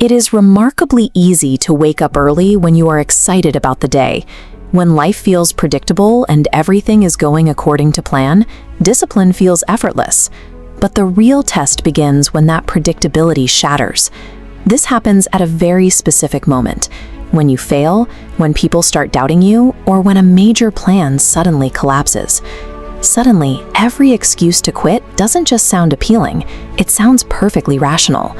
It is remarkably easy to wake up early when you are excited about the day. When life feels predictable and everything is going according to plan, discipline feels effortless. But the real test begins when that predictability shatters. This happens at a very specific moment. When you fail, when people start doubting you, or when a major plan suddenly collapses. Suddenly, every excuse to quit doesn't just sound appealing, it sounds perfectly rational.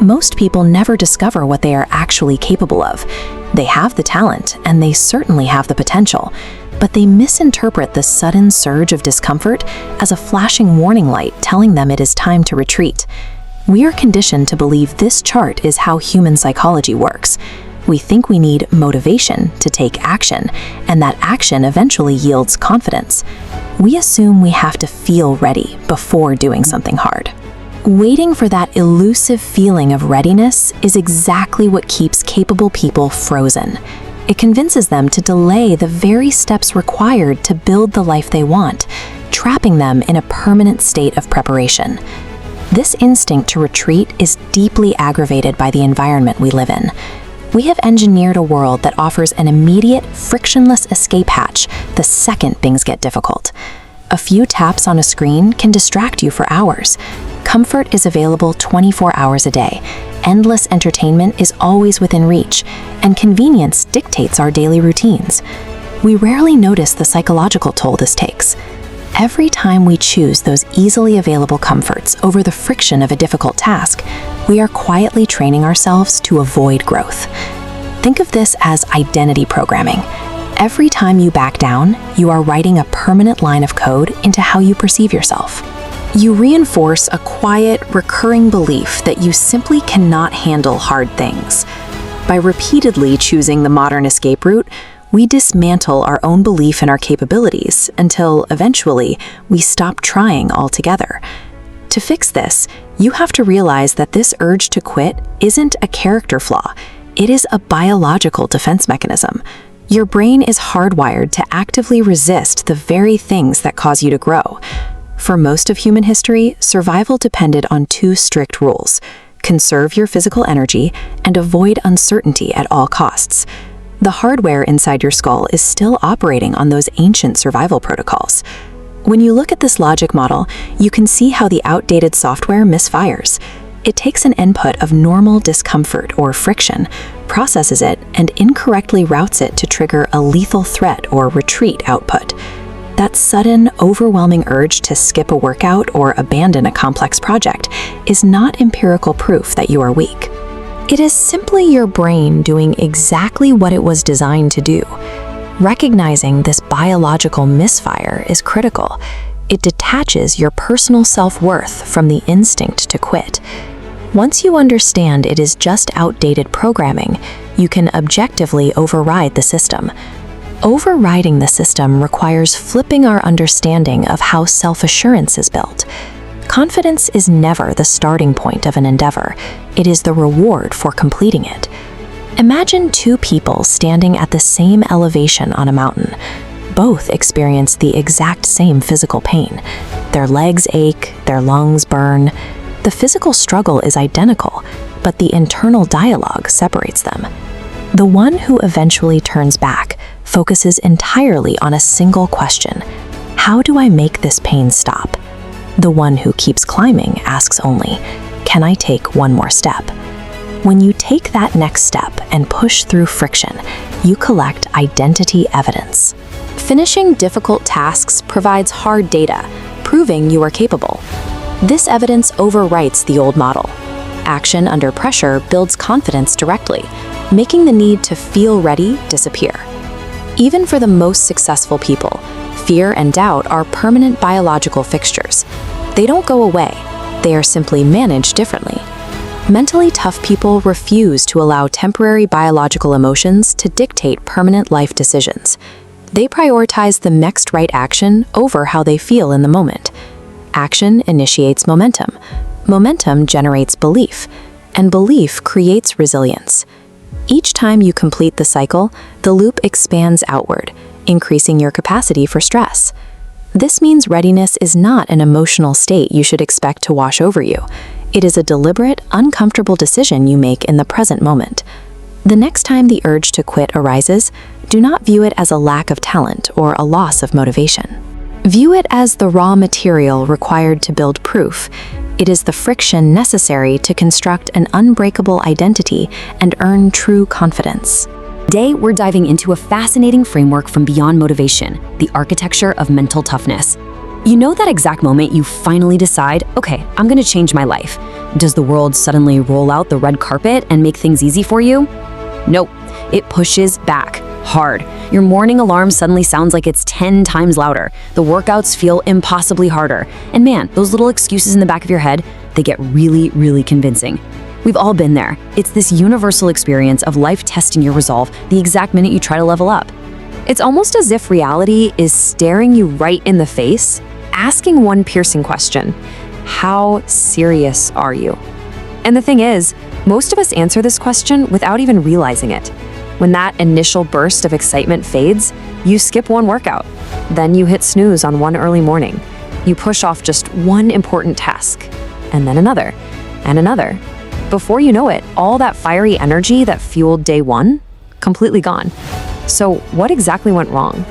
Most people never discover what they are actually capable of. They have the talent, and they certainly have the potential, but they misinterpret the sudden surge of discomfort as a flashing warning light telling them it is time to retreat. We are conditioned to believe this chart is how human psychology works. We think we need motivation to take action, and that action eventually yields confidence. We assume we have to feel ready before doing something hard. Waiting for that elusive feeling of readiness is exactly what keeps capable people frozen. It convinces them to delay the very steps required to build the life they want, trapping them in a permanent state of preparation. This instinct to retreat is deeply aggravated by the environment we live in. We have engineered a world that offers an immediate, frictionless escape hatch the second things get difficult. A few taps on a screen can distract you for hours. Comfort is available 24 hours a day. Endless entertainment is always within reach, and convenience dictates our daily routines. We rarely notice the psychological toll this takes. Every time we choose those easily available comforts over the friction of a difficult task, we are quietly training ourselves to avoid growth. Think of this as identity programming. Every time you back down, you are writing a permanent line of code into how you perceive yourself. You reinforce a quiet, recurring belief that you simply cannot handle hard things. By repeatedly choosing the modern escape route, we dismantle our own belief in our capabilities until, eventually, we stop trying altogether. To fix this, you have to realize that this urge to quit isn't a character flaw. It is a biological defense mechanism. Your brain is hardwired to actively resist the very things that cause you to grow. For most of human history, survival depended on two strict rules: conserve your physical energy and avoid uncertainty at all costs. The hardware inside your skull is still operating on those ancient survival protocols. When you look at this logic model, you can see how the outdated software misfires. It takes an input of normal discomfort or friction, processes it, and incorrectly routes it to trigger a lethal threat or retreat output. That sudden, overwhelming urge to skip a workout or abandon a complex project is not empirical proof that you are weak. It is simply your brain doing exactly what it was designed to do. Recognizing this biological misfire is critical. It detaches your personal self-worth from the instinct to quit. Once you understand it is just outdated programming, you can objectively override the system. Overriding the system requires flipping our understanding of how self-assurance is built. Confidence is never the starting point of an endeavor. It is the reward for completing it. Imagine two people standing at the same elevation on a mountain. Both experience the exact same physical pain. Their legs ache, their lungs burn. The physical struggle is identical, but the internal dialogue separates them. The one who eventually turns back focuses entirely on a single question: how do I make this pain stop? The one who keeps climbing asks only, can I take one more step? When you take that next step and push through friction, you collect identity evidence. Finishing difficult tasks provides hard data, proving you are capable. This evidence overwrites the old model. Action under pressure builds confidence directly, making the need to feel ready disappear. Even for the most successful people, fear and doubt are permanent biological fixtures. They don't go away, they are simply managed differently. Mentally tough people refuse to allow temporary biological emotions to dictate permanent life decisions. They prioritize the next right action over how they feel in the moment. Action initiates momentum. Momentum generates belief, and belief creates resilience. Each time you complete the cycle, the loop expands outward, increasing your capacity for stress. This means readiness is not an emotional state you should expect to wash over you. It is a deliberate, uncomfortable decision you make in the present moment. The next time the urge to quit arises, do not view it as a lack of talent or a loss of motivation. View it as the raw material required to build proof. It is the friction necessary to construct an unbreakable identity and earn true confidence. Today, we're diving into a fascinating framework from beyond motivation, the architecture of mental toughness. You know that exact moment you finally decide, okay, I'm gonna change my life. Does the world suddenly roll out the red carpet and make things easy for you? Nope, it pushes back hard. Your morning alarm suddenly sounds like it's 10 times louder. The workouts feel impossibly harder. And man, those little excuses in the back of your head, they get really, really convincing. We've all been there. It's this universal experience of life testing your resolve the exact minute you try to level up. It's almost as if reality is staring you right in the face, asking one piercing question: how serious are you? And the thing is, most of us answer this question without even realizing it. When that initial burst of excitement fades, you skip one workout. Then you hit snooze on one early morning. You push off just one important task, and then another, and another. Before you know it, all that fiery energy that fueled day one, completely gone. So what exactly went wrong?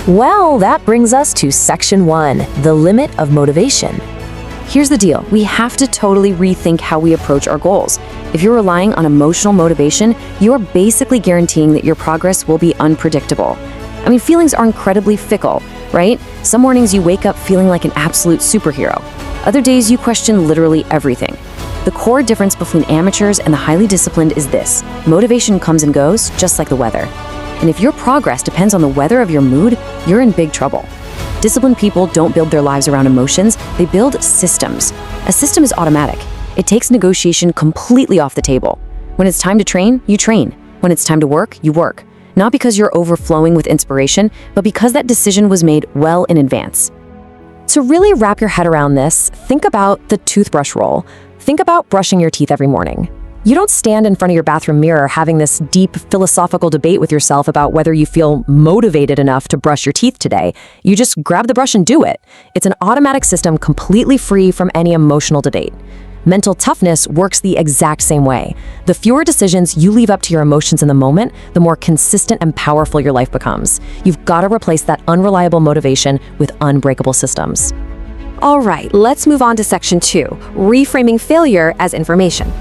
Well, that brings us to section 1, the limit of motivation. Here's the deal, we have to totally rethink how we approach our goals. If you're relying on emotional motivation, you're basically guaranteeing that your progress will be unpredictable. I mean, feelings are incredibly fickle, right? Some mornings you wake up feeling like an absolute superhero. Other days you question literally everything. The core difference between amateurs and the highly disciplined is this: motivation comes and goes, just like the weather. And if your progress depends on the weather of your mood, you're in big trouble. Disciplined people don't build their lives around emotions, they build systems. A system is automatic. It takes negotiation completely off the table. When it's time to train, you train. When it's time to work, you work. Not because you're overflowing with inspiration, but because that decision was made well in advance. To really wrap your head around this, think about the toothbrush roll. Think about brushing your teeth every morning. You don't stand in front of your bathroom mirror having this deep philosophical debate with yourself about whether you feel motivated enough to brush your teeth today. You just grab the brush and do it. It's an automatic system completely free from any emotional debate. Mental toughness works the exact same way. The fewer decisions you leave up to your emotions in the moment, the more consistent and powerful your life becomes. You've got to replace that unreliable motivation with unbreakable systems. All right, let's move on to section 2, reframing failure as information.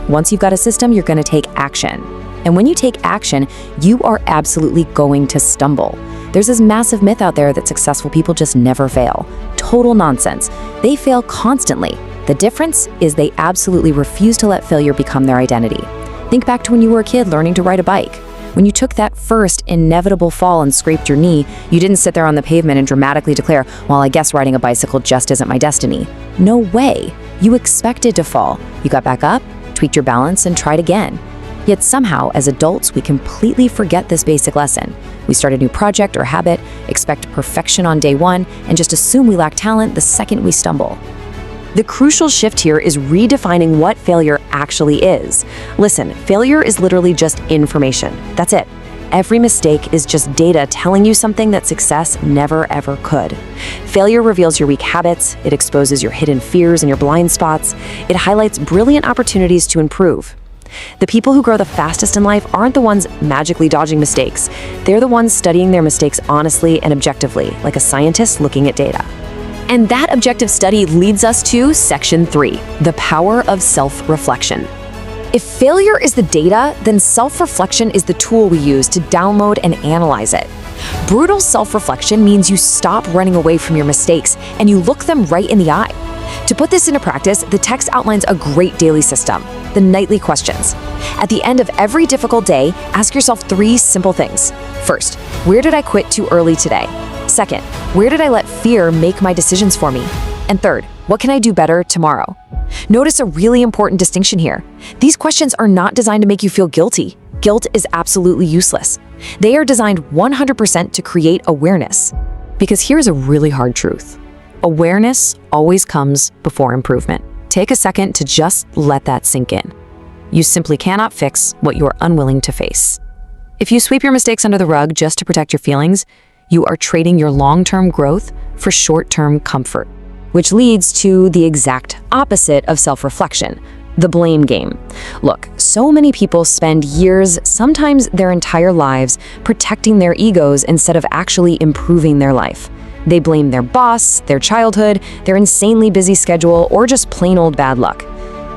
Once you've got a system, you're going to take action. And when you take action, you are absolutely going to stumble. There's this massive myth out there that successful people just never fail. Total nonsense. They fail constantly. The difference is they absolutely refuse to let failure become their identity. Think back to when you were a kid learning to ride a bike. When you took that first inevitable fall and scraped your knee, you didn't sit there on the pavement and dramatically declare, well, I guess riding a bicycle just isn't my destiny. No way. You expected to fall. You got back up, tweaked your balance, and tried again. Yet somehow, as adults, we completely forget this basic lesson. We start a new project or habit, expect perfection on day one, and just assume we lack talent the second we stumble. The crucial shift here is redefining what failure actually is. Listen, failure is literally just information. That's it. Every mistake is just data telling you something that success never ever could. Failure reveals your weak habits, it exposes your hidden fears and your blind spots, it highlights brilliant opportunities to improve. The people who grow the fastest in life aren't the ones magically dodging mistakes. They're the ones studying their mistakes honestly and objectively, like a scientist looking at data. And that objective study leads us to section 3, the power of self-reflection. If failure is the data, then self-reflection is the tool we use to download and analyze it. Brutal self-reflection means you stop running away from your mistakes and you look them right in the eye. To put this into practice, the text outlines a great daily system, the nightly questions. At the end of every difficult day, ask yourself 3 simple things. First, where did I quit too early today? Second, where did I let fear make my decisions for me? And third, what can I do better tomorrow? Notice a really important distinction here. These questions are not designed to make you feel guilty. Guilt is absolutely useless. They are designed 100% to create awareness. Because here's a really hard truth. Awareness always comes before improvement. Take a second to just let that sink in. You simply cannot fix what you are unwilling to face. If you sweep your mistakes under the rug just to protect your feelings, you are trading your long-term growth for short-term comfort. which leads to the exact opposite of self-reflection, the blame game. Look, so many people spend years, sometimes their entire lives, protecting their egos instead of actually improving their life. They blame their boss, their childhood, their insanely busy schedule, or just plain old bad luck.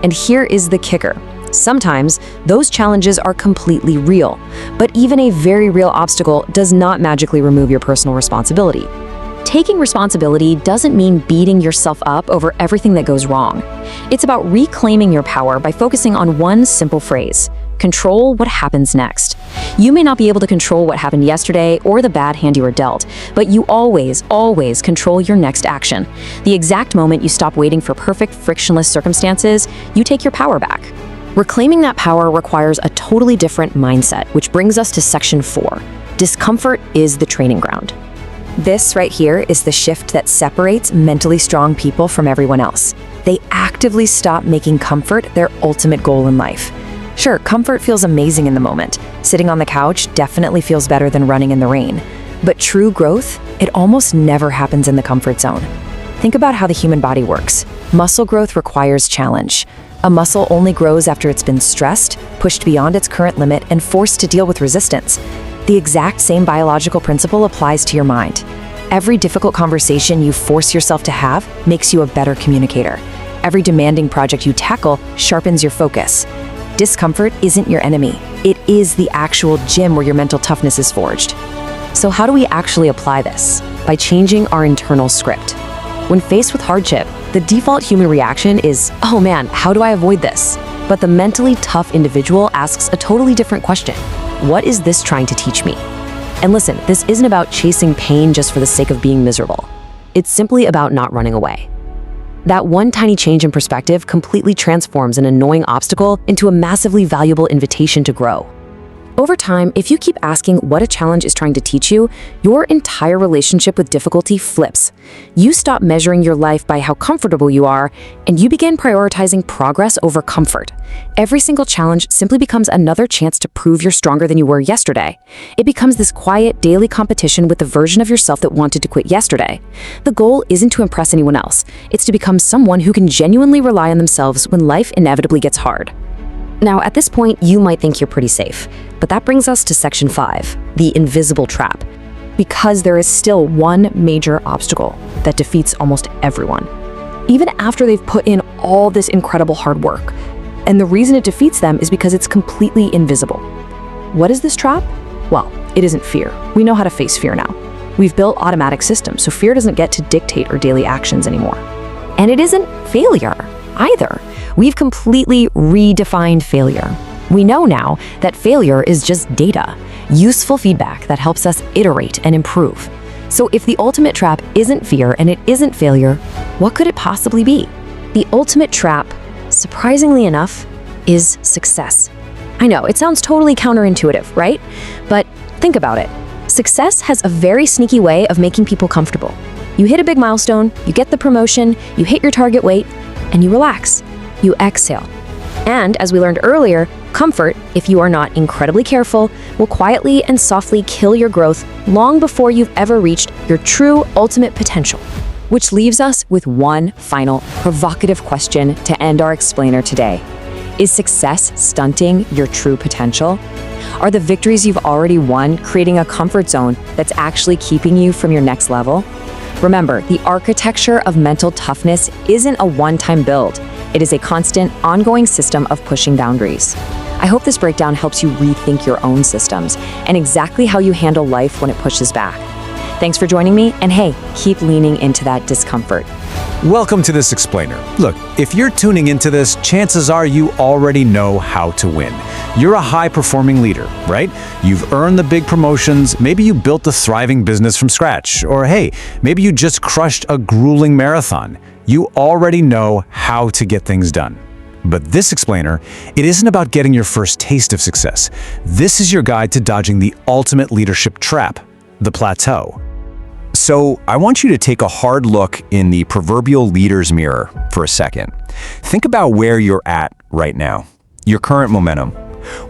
And here is the kicker. Sometimes those challenges are completely real, but even a very real obstacle does not magically remove your personal responsibility. Taking responsibility doesn't mean beating yourself up over everything that goes wrong. It's about reclaiming your power by focusing on one simple phrase: control what happens next. You may not be able to control what happened yesterday or the bad hand you were dealt, but you always control your next action. The exact moment you stop waiting for perfect, frictionless circumstances, you take your power back. Reclaiming that power requires a totally different mindset, which brings us to section 4. Discomfort is the training ground. This right here is the shift that separates mentally strong people from everyone else. They actively stop making comfort their ultimate goal in life. Sure, comfort feels amazing in the moment. Sitting on the couch definitely feels better than running in the rain. But true growth, it almost never happens in the comfort zone. Think about how the human body works. Muscle growth requires challenge. A muscle only grows after it's been stressed, pushed beyond its current limit, and forced to deal with resistance. The exact same biological principle applies to your mind. Every difficult conversation you force yourself to have makes you a better communicator. Every demanding project you tackle sharpens your focus. Discomfort isn't your enemy. It is the actual gym where your mental toughness is forged. So how do we actually apply this? By changing our internal script. When faced with hardship, the default human reaction is, oh man, how do I avoid this? But the mentally tough individual asks a totally different question. What is this trying to teach me? And listen, this isn't about chasing pain just for the sake of being miserable. It's simply about not running away. That one tiny change in perspective completely transforms an annoying obstacle into a massively valuable invitation to grow. Over time, if you keep asking what a challenge is trying to teach you, your entire relationship with difficulty flips. You stop measuring your life by how comfortable you are, and you begin prioritizing progress over comfort. Every single challenge simply becomes another chance to prove you're stronger than you were yesterday. It becomes this quiet, daily competition with the version of yourself that wanted to quit yesterday. The goal isn't to impress anyone else. It's to become someone who can genuinely rely on themselves when life inevitably gets hard. Now, at this point, you might think you're pretty safe, but that brings us to section 5, the invisible trap, because there is still one major obstacle that defeats almost everyone, even after they've put in all this incredible hard work. And the reason it defeats them is because it's completely invisible. What is this trap? Well, it isn't fear. We know how to face fear now. We've built automatic systems, so fear doesn't get to dictate our daily actions anymore. And it isn't failure either. We've completely redefined failure. We know now that failure is just data, useful feedback that helps us iterate and improve. So if the ultimate trap isn't fear and it isn't failure, what could it possibly be? The ultimate trap, surprisingly enough, is success. I know, it sounds totally counterintuitive, right? But think about it. Success has a very sneaky way of making people comfortable. You hit a big milestone, you get the promotion, you hit your target weight, and you relax. You exhale. And as we learned earlier, comfort, if you are not incredibly careful, will quietly and softly kill your growth long before you've ever reached your true ultimate potential. Which leaves us with one final provocative question to end our explainer today. Is success stunting your true potential? Are the victories you've already won creating a comfort zone that's actually keeping you from your next level? Remember, the architecture of mental toughness isn't a one-time build. It is a constant, ongoing system of pushing boundaries. I hope this breakdown helps you rethink your own systems and exactly how you handle life when it pushes back. Thanks for joining me, and hey, keep leaning into that discomfort. Welcome to this explainer. Look, if you're tuning into this, chances are you already know how to win. You're a high-performing leader, right? You've earned the big promotions, maybe you built a thriving business from scratch, or hey, maybe you just crushed a grueling marathon. You already know how to get things done. But this explainer, it isn't about getting your first taste of success. This is your guide to dodging the ultimate leadership trap, the plateau. So I want you to take a hard look in the proverbial leader's mirror for a second. Think about where you're at right now, your current momentum.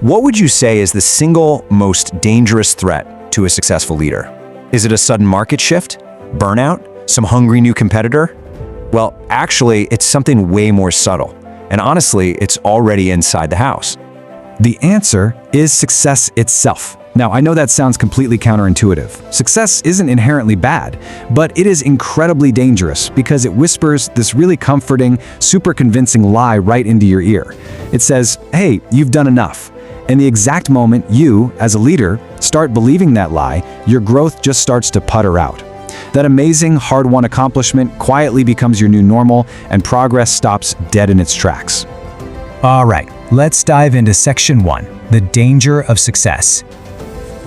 What would you say is the single most dangerous threat to a successful leader? Is it a sudden market shift? Burnout? Some hungry new competitor? Well, actually, it's something way more subtle. And honestly, it's already inside the house. The answer is success itself. Now, I know that sounds completely counterintuitive. Success isn't inherently bad, but it is incredibly dangerous because it whispers this really comforting, super convincing lie right into your ear. It says, hey, you've done enough. And the exact moment you, as a leader, start believing that lie, your growth just starts to putter out. That amazing, hard-won accomplishment quietly becomes your new normal, and progress stops dead in its tracks. All right, let's dive into Section 1, the danger of success.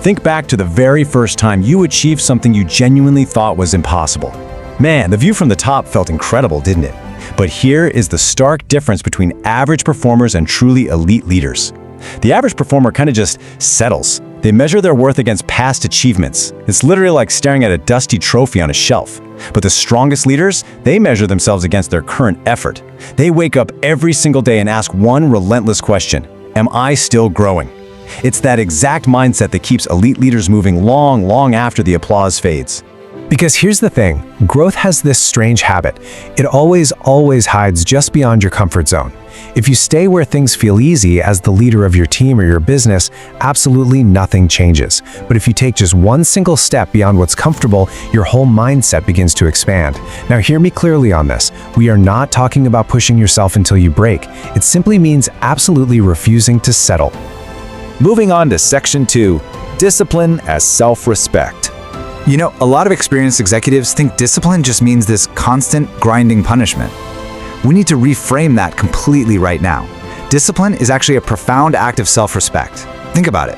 Think back to the very first time you achieved something you genuinely thought was impossible. Man, the view from the top felt incredible, didn't it? But here is the stark difference between average performers and truly elite leaders. The average performer kind of just settles. They measure their worth against past achievements. It's literally like staring at a dusty trophy on a shelf. But the strongest leaders, they measure themselves against their current effort. They wake up every single day and ask one relentless question: am I still growing? It's that exact mindset that keeps elite leaders moving long after the applause fades. Because here's the thing, growth has this strange habit. It always hides just beyond your comfort zone. If you stay where things feel easy as the leader of your team or your business, absolutely nothing changes. But if you take just one single step beyond what's comfortable, your whole mindset begins to expand. Now hear me clearly on this. We are not talking about pushing yourself until you break. It simply means absolutely refusing to settle. Moving on to Section 2, discipline as self-respect. You know, a lot of experienced executives think discipline just means this constant grinding punishment. We need to reframe that completely right now. Discipline is actually a profound act of self-respect. Think about it.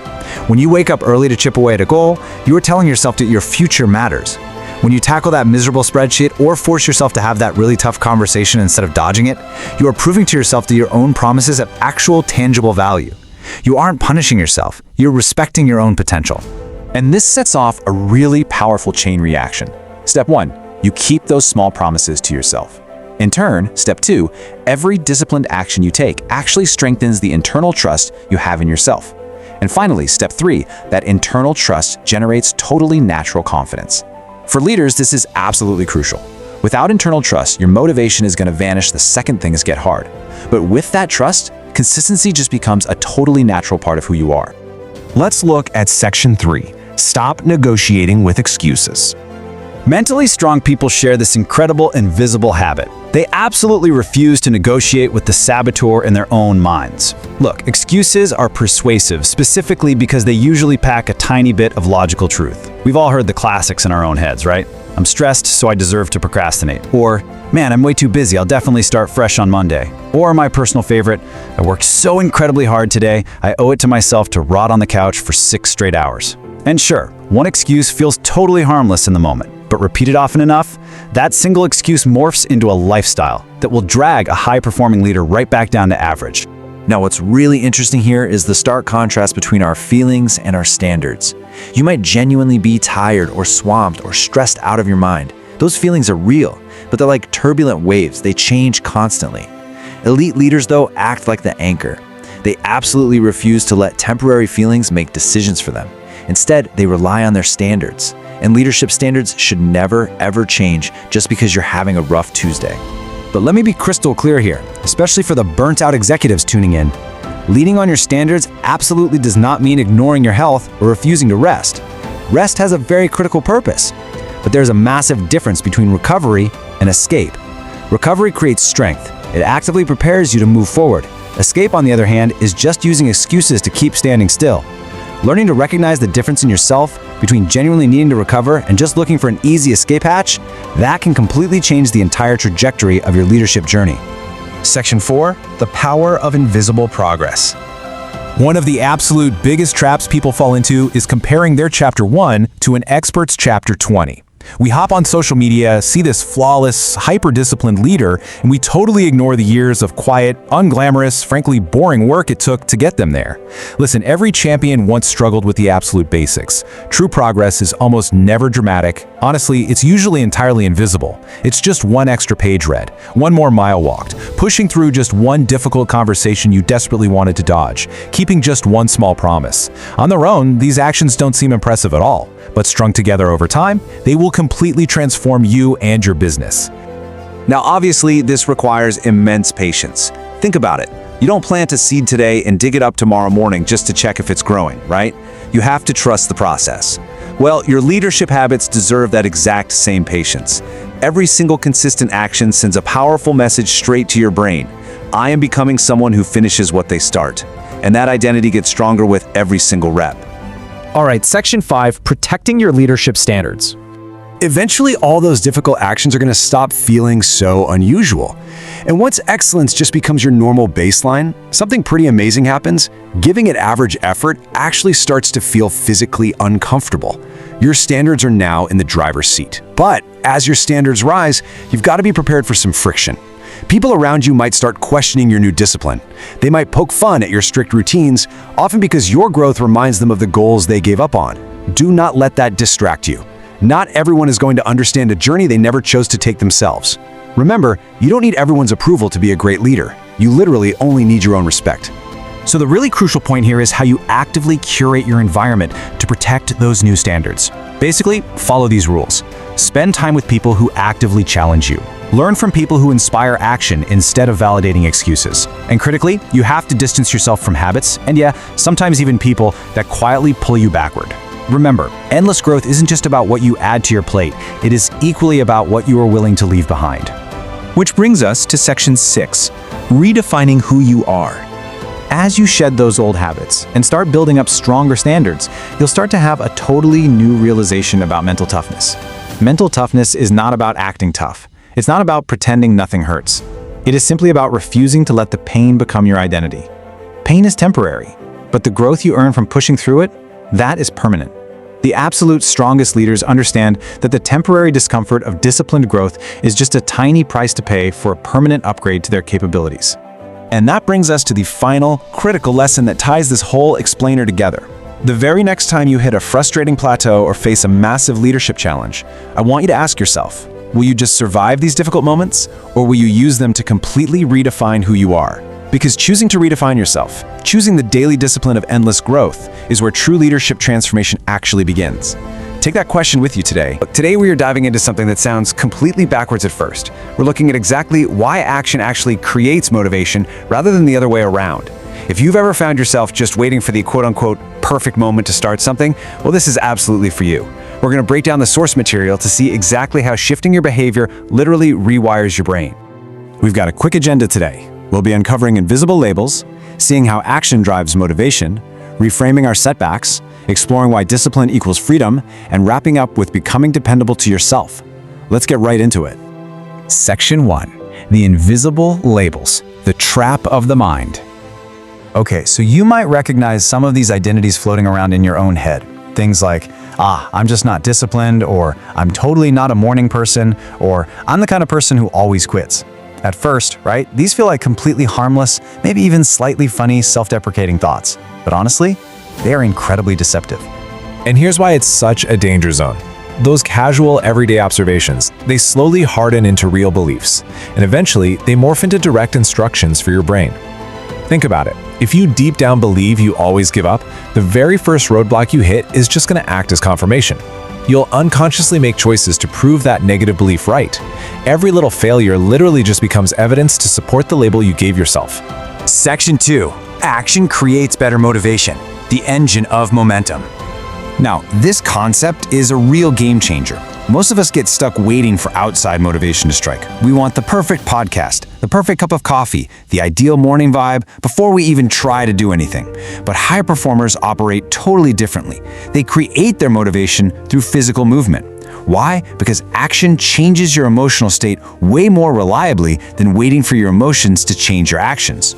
When you wake up early to chip away at a goal, you are telling yourself that your future matters. When you tackle that miserable spreadsheet or force yourself to have that really tough conversation instead of dodging it, you are proving to yourself that your own promises have actual tangible value. You aren't punishing yourself, you're respecting your own potential. And this sets off a really powerful chain reaction. Step 1, you keep those small promises to yourself. In turn, Step 2, every disciplined action you take actually strengthens the internal trust you have in yourself. And finally, Step 3, that internal trust generates totally natural confidence. For leaders, this is absolutely crucial. Without internal trust, your motivation is going to vanish the second things get hard. But with that trust, consistency just becomes a totally natural part of who you are. Let's look at Section 3. Stop negotiating with excuses. Mentally strong people share this incredible invisible habit. They absolutely refuse to negotiate with the saboteur in their own minds. Look, excuses are persuasive specifically because they usually pack a tiny bit of logical truth. We've all heard the classics in our own heads, right? I'm stressed, so I deserve to procrastinate. Or, man, I'm way too busy, I'll definitely start fresh on Monday. Or my personal favorite, I worked so incredibly hard today, I owe it to myself to rot on the couch for 6 straight hours. And sure, one excuse feels totally harmless in the moment, but repeated often enough, that single excuse morphs into a lifestyle that will drag a high-performing leader right back down to average. Now, what's really interesting here is the stark contrast between our feelings and our standards. You might genuinely be tired or swamped or stressed out of your mind. Those feelings are real, but they're like turbulent waves. They change constantly. Elite leaders, though, act like the anchor. They absolutely refuse to let temporary feelings make decisions for them. Instead, they rely on their standards. And leadership standards should never, ever change just because you're having a rough Tuesday. But let me be crystal clear here, especially for the burnt-out executives tuning in. Leaning on your standards absolutely does not mean ignoring your health or refusing to rest. Rest has a very critical purpose, but there's a massive difference between recovery and escape. Recovery creates strength. It actively prepares you to move forward. Escape, on the other hand, is just using excuses to keep standing still. Learning to recognize the difference in yourself between genuinely needing to recover and just looking for an easy escape hatch, that can completely change the entire trajectory of your leadership journey. Section 4, the power of invisible progress. One of the absolute biggest traps people fall into is comparing their Chapter 1 to an expert's Chapter 20. We hop on social media, see this flawless, hyper-disciplined leader, and we totally ignore the years of quiet, unglamorous, frankly boring work it took to get them there. Listen, every champion once struggled with the absolute basics. True progress is almost never dramatic. Honestly, it's usually entirely invisible. It's just one extra page read, one more mile walked, pushing through just one difficult conversation you desperately wanted to dodge, keeping just one small promise. On their own, these actions don't seem impressive at all, but strung together over time, they will completely transform you and your business. Now, obviously, this requires immense patience. Think about it. You don't plant a seed today and dig it up tomorrow morning just to check if it's growing, right? You have to trust the process. Well, your leadership habits deserve that exact same patience. Every single consistent action sends a powerful message straight to your brain. I am becoming someone who finishes what they start. And that identity gets stronger with every single rep. All right, section 5, protecting your leadership standards. Eventually, all those difficult actions are going to stop feeling so unusual. And once excellence just becomes your normal baseline, something pretty amazing happens. Giving it average effort actually starts to feel physically uncomfortable. Your standards are now in the driver's seat. But as your standards rise, you've got to be prepared for some friction. People around you might start questioning your new discipline. They might poke fun at your strict routines, often because your growth reminds them of the goals they gave up on. Do not let that distract you. Not everyone is going to understand a journey they never chose to take themselves. Remember, you don't need everyone's approval to be a great leader. You literally only need your own respect. So the really crucial point here is how you actively curate your environment to protect those new standards. Basically, follow these rules. Spend time with people who actively challenge you. Learn from people who inspire action instead of validating excuses. And critically, you have to distance yourself from habits, and yeah, sometimes even people that quietly pull you backward. Remember, endless growth isn't just about what you add to your plate, it is equally about what you are willing to leave behind. Which brings us to section 6, redefining who you are. As you shed those old habits and start building up stronger standards, you'll start to have a totally new realization about mental toughness. Mental toughness is not about acting tough. It's not about pretending nothing hurts. It is simply about refusing to let the pain become your identity. Pain is temporary, but the growth you earn from pushing through it, that is permanent. The absolute strongest leaders understand that the temporary discomfort of disciplined growth is just a tiny price to pay for a permanent upgrade to their capabilities. And that brings us to the final, critical lesson that ties this whole explainer together. The very next time you hit a frustrating plateau or face a massive leadership challenge, I want you to ask yourself, will you just survive these difficult moments, or will you use them to completely redefine who you are? Because choosing to redefine yourself, choosing the daily discipline of endless growth, is where true leadership transformation actually begins. Take that question with you today. Today we are diving into something that sounds completely backwards at first. We're looking at exactly why action actually creates motivation rather than the other way around. If you've ever found yourself just waiting for the quote-unquote perfect moment to start something, well, this is absolutely for you. We're going to break down the source material to see exactly how shifting your behavior literally rewires your brain. We've got a quick agenda today. We'll be uncovering invisible labels, seeing how action drives motivation, reframing our setbacks, exploring why discipline equals freedom, and wrapping up with becoming dependable to yourself. Let's get right into it. Section 1, the invisible labels, the trap of the mind. Okay, so you might recognize some of these identities floating around in your own head. Things like, I'm just not disciplined, or I'm totally not a morning person, or I'm the kind of person who always quits. At first, right, these feel like completely harmless, maybe even slightly funny, self-deprecating thoughts. But honestly, they are incredibly deceptive. And here's why it's such a danger zone. Those casual, everyday observations, they slowly harden into real beliefs, and eventually they morph into direct instructions for your brain. Think about it. If you deep down believe you always give up, the very first roadblock you hit is just going to act as confirmation. You'll unconsciously make choices to prove that negative belief right. Every little failure literally just becomes evidence to support the label you gave yourself. Section 2. Action creates better motivation, the engine of momentum. Now, this concept is a real game changer. Most of us get stuck waiting for outside motivation to strike. We want the perfect podcast, the perfect cup of coffee, the ideal morning vibe before we even try to do anything. But high performers operate totally differently. They create their motivation through physical movement. Why? Because action changes your emotional state way more reliably than waiting for your emotions to change your actions.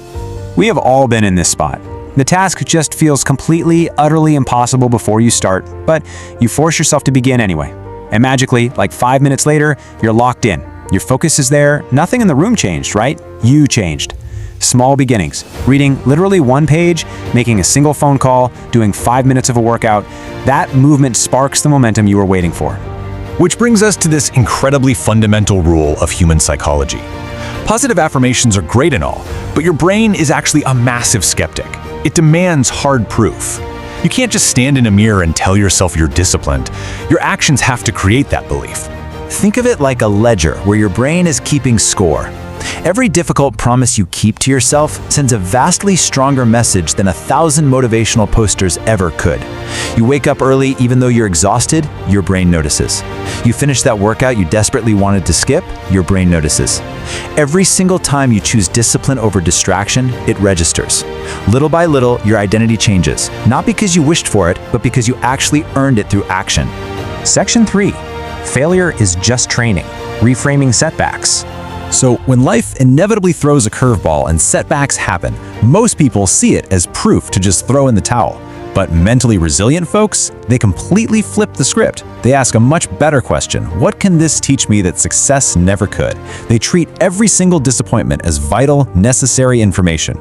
We have all been in this spot. The task just feels completely, utterly impossible before you start, but you force yourself to begin anyway. And magically, like 5 minutes later, you're locked in. Your focus is there, nothing in the room changed, right? You changed. Small beginnings, reading literally one page, making a single phone call, doing 5 minutes of a workout, that movement sparks the momentum you were waiting for. Which brings us to this incredibly fundamental rule of human psychology. Positive affirmations are great and all, but your brain is actually a massive skeptic. It demands hard proof. You can't just stand in a mirror and tell yourself you're disciplined. Your actions have to create that belief. Think of it like a ledger where your brain is keeping score. Every difficult promise you keep to yourself sends a vastly stronger message than 1,000 motivational posters ever could. You wake up early even though you're exhausted, your brain notices. You finish that workout you desperately wanted to skip, your brain notices. Every single time you choose discipline over distraction, it registers. Little by little, your identity changes, not because you wished for it, but because you actually earned it through action. Section 3. Failure is just training. Reframing setbacks. So, when life inevitably throws a curveball and setbacks happen, most people see it as proof to just throw in the towel. But mentally resilient folks, they completely flip the script. They ask a much better question: what can this teach me that success never could? They treat every single disappointment as vital, necessary information.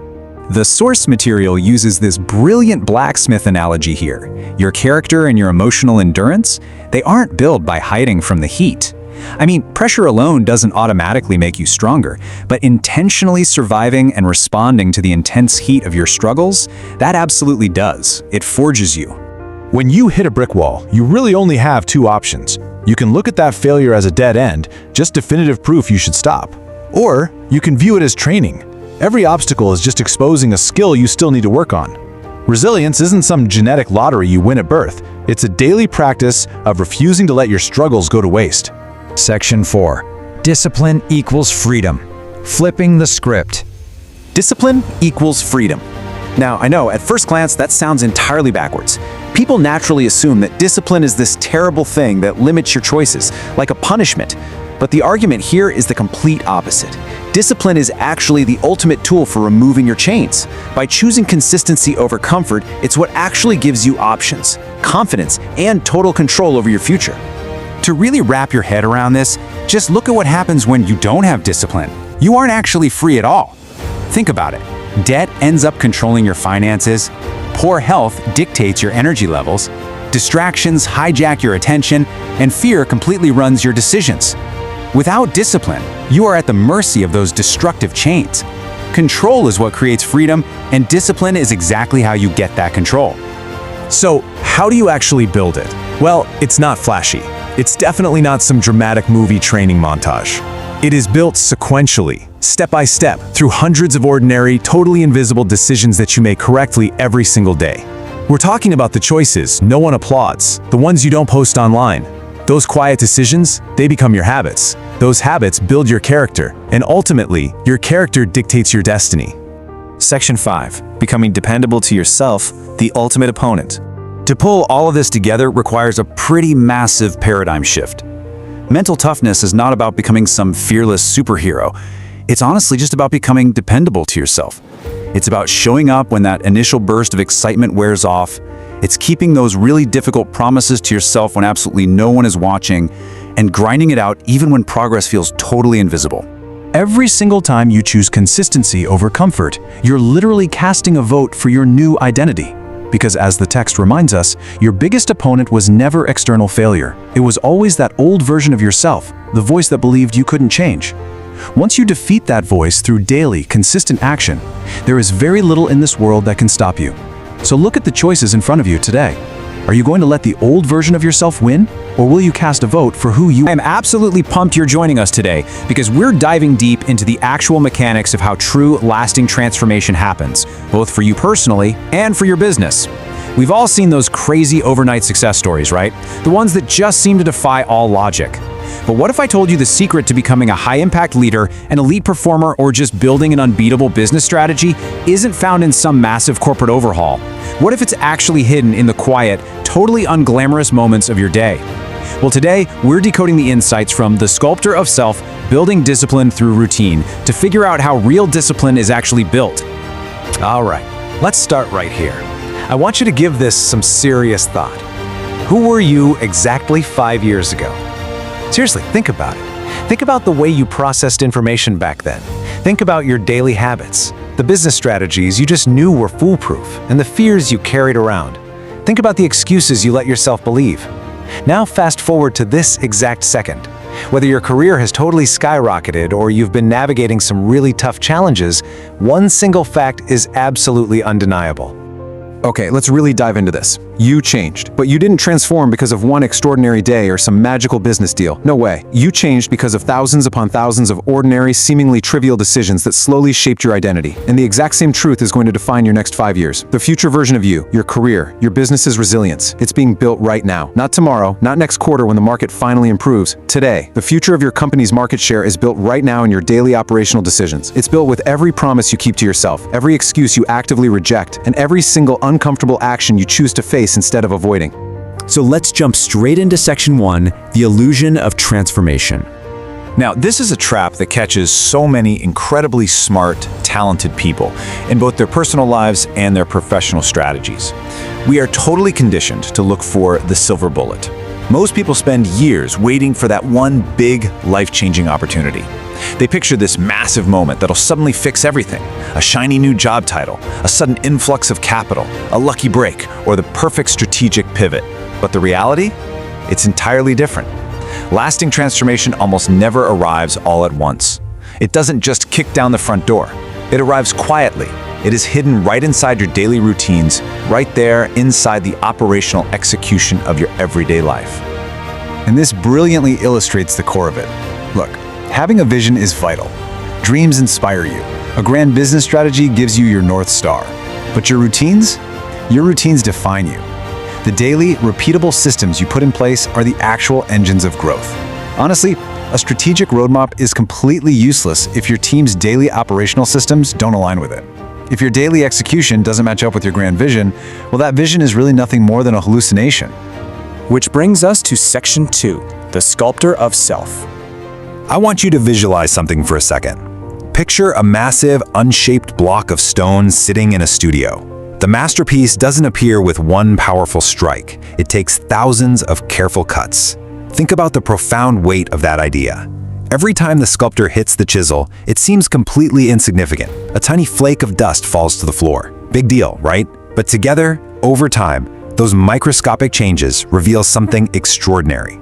The source material uses this brilliant blacksmith analogy here. Your character and your emotional endurance, they aren't built by hiding from the heat. I mean, pressure alone doesn't automatically make you stronger, but intentionally surviving and responding to the intense heat of your struggles, that absolutely does. It forges you. When you hit a brick wall, you really only have two options. You can look at that failure as a dead end, just definitive proof you should stop. Or you can view it as training. Every obstacle is just exposing a skill you still need to work on. Resilience isn't some genetic lottery you win at birth. It's a daily practice of refusing to let your struggles go to waste. Section 4. Discipline equals freedom. Flipping the script. Discipline equals freedom. Now, I know, at first glance, that sounds entirely backwards. People naturally assume that discipline is this terrible thing that limits your choices, like a punishment. But the argument here is the complete opposite. Discipline is actually the ultimate tool for removing your chains. By choosing consistency over comfort, it's what actually gives you options, confidence, and total control over your future. To really wrap your head around this, just look at what happens when you don't have discipline. You aren't actually free at all. Think about it. Debt ends up controlling your finances. Poor health dictates your energy levels. Distractions hijack your attention, and fear completely runs your decisions. Without discipline, you are at the mercy of those destructive chains. Control is what creates freedom, and discipline is exactly how you get that control. So, how do you actually build it? Well, it's not flashy. It's definitely not some dramatic movie training montage. It is built sequentially, step by step, through hundreds of ordinary, totally invisible decisions that you make correctly every single day. We're talking about the choices no one applauds, the ones you don't post online. Those quiet decisions, they become your habits. Those habits build your character, and ultimately, your character dictates your destiny. Section 5. Becoming dependable to yourself, the ultimate opponent. To pull all of this together requires a pretty massive paradigm shift. Mental toughness is not about becoming some fearless superhero. It's honestly just about becoming dependable to yourself. It's about showing up when that initial burst of excitement wears off. It's keeping those really difficult promises to yourself when absolutely no one is watching, and grinding it out even when progress feels totally invisible. Every single time you choose consistency over comfort, you're literally casting a vote for your new identity. Because as the text reminds us, your biggest opponent was never external failure. It was always that old version of yourself, the voice that believed you couldn't change. Once you defeat that voice through daily, consistent action, there is very little in this world that can stop you. So look at the choices in front of you today. Are you going to let the old version of yourself win? Or will you cast a vote for who you are? I am absolutely pumped you're joining us today because we're diving deep into the actual mechanics of how true, lasting transformation happens, both for you personally and for your business. We've all seen those crazy overnight success stories, right? The ones that just seem to defy all logic. But what if I told you the secret to becoming a high-impact leader, an elite performer, or just building an unbeatable business strategy isn't found in some massive corporate overhaul? What if it's actually hidden in the quiet, totally unglamorous moments of your day? Well, today, we're decoding the insights from The Sculptor of Self, Building Discipline Through Routine, to figure out how real discipline is actually built. All right, let's start right here. I want you to give this some serious thought. Who were you exactly 5 years ago? Seriously, think about it. Think about the way you processed information back then. Think about your daily habits, the business strategies you just knew were foolproof, and the fears you carried around. Think about the excuses you let yourself believe. Now fast forward to this exact second. Whether your career has totally skyrocketed or you've been navigating some really tough challenges, one single fact is absolutely undeniable. Okay, let's really dive into this. You changed, but you didn't transform because of one extraordinary day or some magical business deal. No way. You changed because of thousands upon thousands of ordinary, seemingly trivial decisions that slowly shaped your identity. And the exact same truth is going to define your next 5 years. The future version of you, your career, your business's resilience. It's being built right now. Not tomorrow, not next quarter when the market finally improves. Today. The future of your company's market share is built right now in your daily operational decisions. It's built with every promise you keep to yourself, every excuse you actively reject, and every single uncomfortable action you choose to face instead of avoiding. So let's jump straight into section 1, the illusion of transformation. Now, this is a trap that catches so many incredibly smart, talented people in both their personal lives and their professional strategies. We are totally conditioned to look for the silver bullet. Most people spend years waiting for that one big, life-changing opportunity. They picture this massive moment that'll suddenly fix everything. A shiny new job title, a sudden influx of capital, a lucky break, or the perfect strategic pivot. But the reality? It's entirely different. Lasting transformation almost never arrives all at once. It doesn't just kick down the front door. It arrives quietly. It is hidden right inside your daily routines, right there inside the operational execution of your everyday life. And this brilliantly illustrates the core of it. Look, having a vision is vital. Dreams inspire you. A grand business strategy gives you your North Star. But your routines define you. The daily, repeatable systems you put in place are the actual engines of growth. Honestly, a strategic roadmap is completely useless if your team's daily operational systems don't align with it. If your daily execution doesn't match up with your grand vision, well, that vision is really nothing more than a hallucination. Which brings us to section 2, the sculptor of self. I want you to visualize something for a second. Picture a massive, unshaped block of stone sitting in a studio. The masterpiece doesn't appear with one powerful strike. It takes thousands of careful cuts. Think about the profound weight of that idea. Every time the sculptor hits the chisel, it seems completely insignificant. A tiny flake of dust falls to the floor. Big deal, right? But together, over time, those microscopic changes reveal something extraordinary.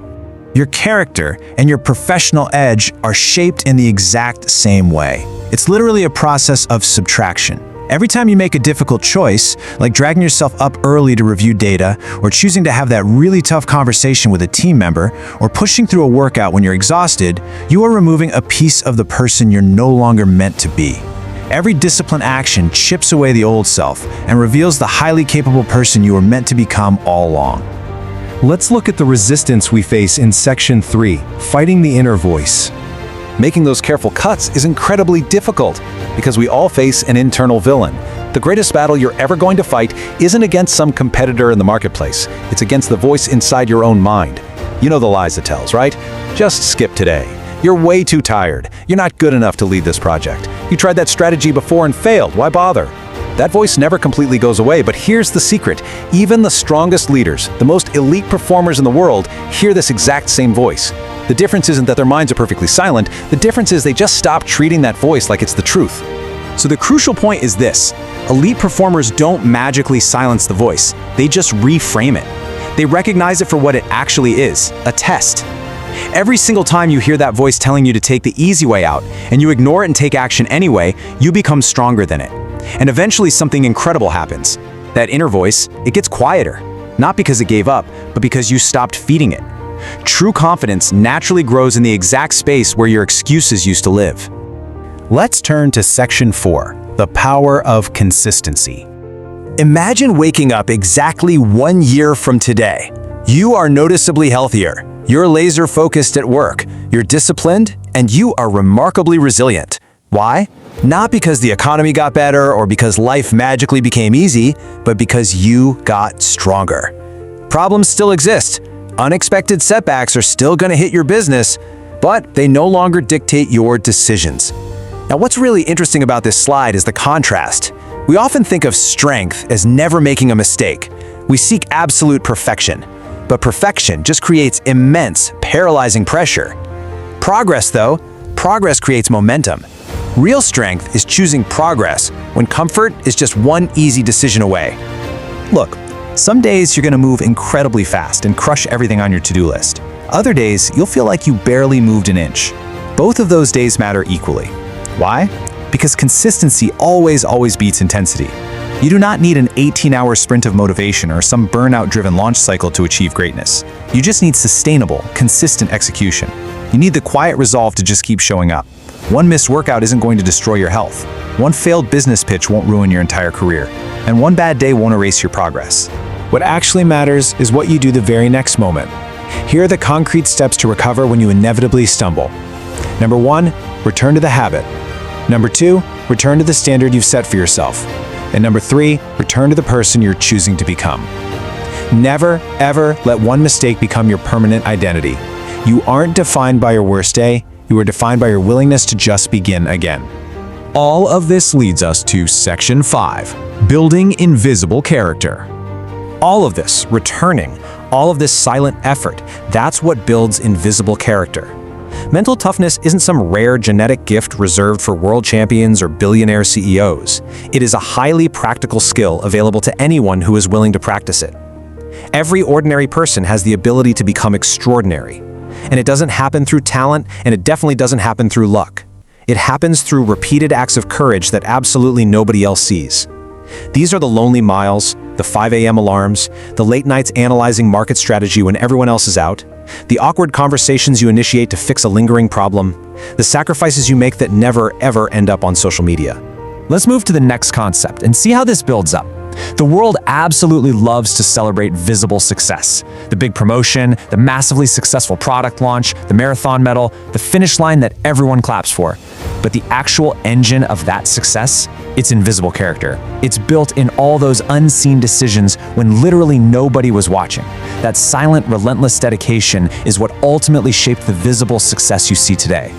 Your character and your professional edge are shaped in the exact same way. It's literally a process of subtraction. Every time you make a difficult choice, like dragging yourself up early to review data, or choosing to have that really tough conversation with a team member, or pushing through a workout when you're exhausted, you are removing a piece of the person you're no longer meant to be. Every disciplined action chips away the old self and reveals the highly capable person you were meant to become all along. Let's look at the resistance we face in section 3, fighting the inner voice. Making those careful cuts is incredibly difficult because we all face an internal villain. The greatest battle you're ever going to fight isn't against some competitor in the marketplace. It's against the voice inside your own mind. You know the lies it tells, right? Just skip today. You're way too tired. You're not good enough to lead this project. You tried that strategy before and failed. Why bother? That voice never completely goes away, but here's the secret. Even the strongest leaders, the most elite performers in the world, hear this exact same voice. The difference isn't that their minds are perfectly silent. The difference is they just stop treating that voice like it's the truth. So the crucial point is this: elite performers don't magically silence the voice. They just reframe it. They recognize it for what it actually is, a test. Every single time you hear that voice telling you to take the easy way out, and you ignore it and take action anyway, you become stronger than it. And eventually something incredible happens. That inner voice, it gets quieter. Not because it gave up, but because you stopped feeding it. True confidence naturally grows in the exact space where your excuses used to live. Let's turn to section 4, the power of consistency. Imagine waking up exactly 1 year from today. You are noticeably healthier. You're laser-focused at work. You're disciplined, and you are remarkably resilient. Why? Not because the economy got better or because life magically became easy, but because you got stronger. Problems still exist. Unexpected setbacks are still going to hit your business, but they no longer dictate your decisions. Now, what's really interesting about this slide is the contrast. We often think of strength as never making a mistake. We seek absolute perfection, but perfection just creates immense, paralyzing pressure. Progress creates momentum. Real strength is choosing progress when comfort is just one easy decision away. Look, some days you're going to move incredibly fast and crush everything on your to-do list. Other days, you'll feel like you barely moved an inch. Both of those days matter equally. Why? Because consistency always beats intensity. You do not need an 18-hour sprint of motivation or some burnout-driven launch cycle to achieve greatness. You just need sustainable, consistent execution. You need the quiet resolve to just keep showing up. One missed workout isn't going to destroy your health. One failed business pitch won't ruin your entire career. And one bad day won't erase your progress. What actually matters is what you do the very next moment. Here are the concrete steps to recover when you inevitably stumble. Number 1, return to the habit. Number 2, return to the standard you've set for yourself. And number 3, return to the person you're choosing to become. Never, ever let one mistake become your permanent identity. You aren't defined by your worst day, you are defined by your willingness to just begin again. All of this leads us to Section 5, Building Invisible Character. All of this, returning, all of this silent effort, that's what builds invisible character. Mental toughness isn't some rare genetic gift reserved for world champions or billionaire CEOs. It is a highly practical skill available to anyone who is willing to practice it. Every ordinary person has the ability to become extraordinary. And it doesn't happen through talent, and it definitely doesn't happen through luck. It happens through repeated acts of courage that absolutely nobody else sees. These are the lonely miles, the 5 a.m. alarms, the late nights analyzing market strategy when everyone else is out, the awkward conversations you initiate to fix a lingering problem, the sacrifices you make that never, ever end up on social media. Let's move to the next concept and see how this builds up. The world absolutely loves to celebrate visible success. The big promotion, the massively successful product launch, the marathon medal, the finish line that everyone claps for. But the actual engine of that success, it's invisible character. It's built in all those unseen decisions when literally nobody was watching. That silent, relentless dedication is what ultimately shaped the visible success you see today.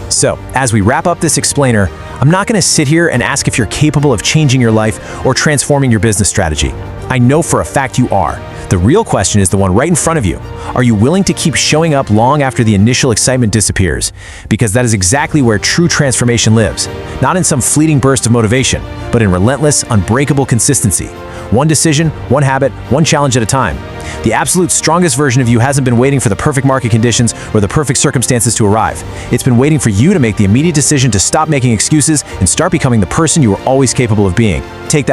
So, as we wrap up this explainer, I'm not going to sit here and ask if you're capable of changing your life or transforming your business strategy. I know for a fact you are. The real question is the one right in front of you. Are you willing to keep showing up long after the initial excitement disappears? Because that is exactly where true transformation lives. Not in some fleeting burst of motivation, but in relentless, unbreakable consistency. One decision, one habit, one challenge at a time. The absolute strongest version of you hasn't been waiting for the perfect market conditions or the perfect circumstances to arrive. It's been waiting for you to make the immediate decision to stop making excuses and start becoming the person you were always capable of being. Take that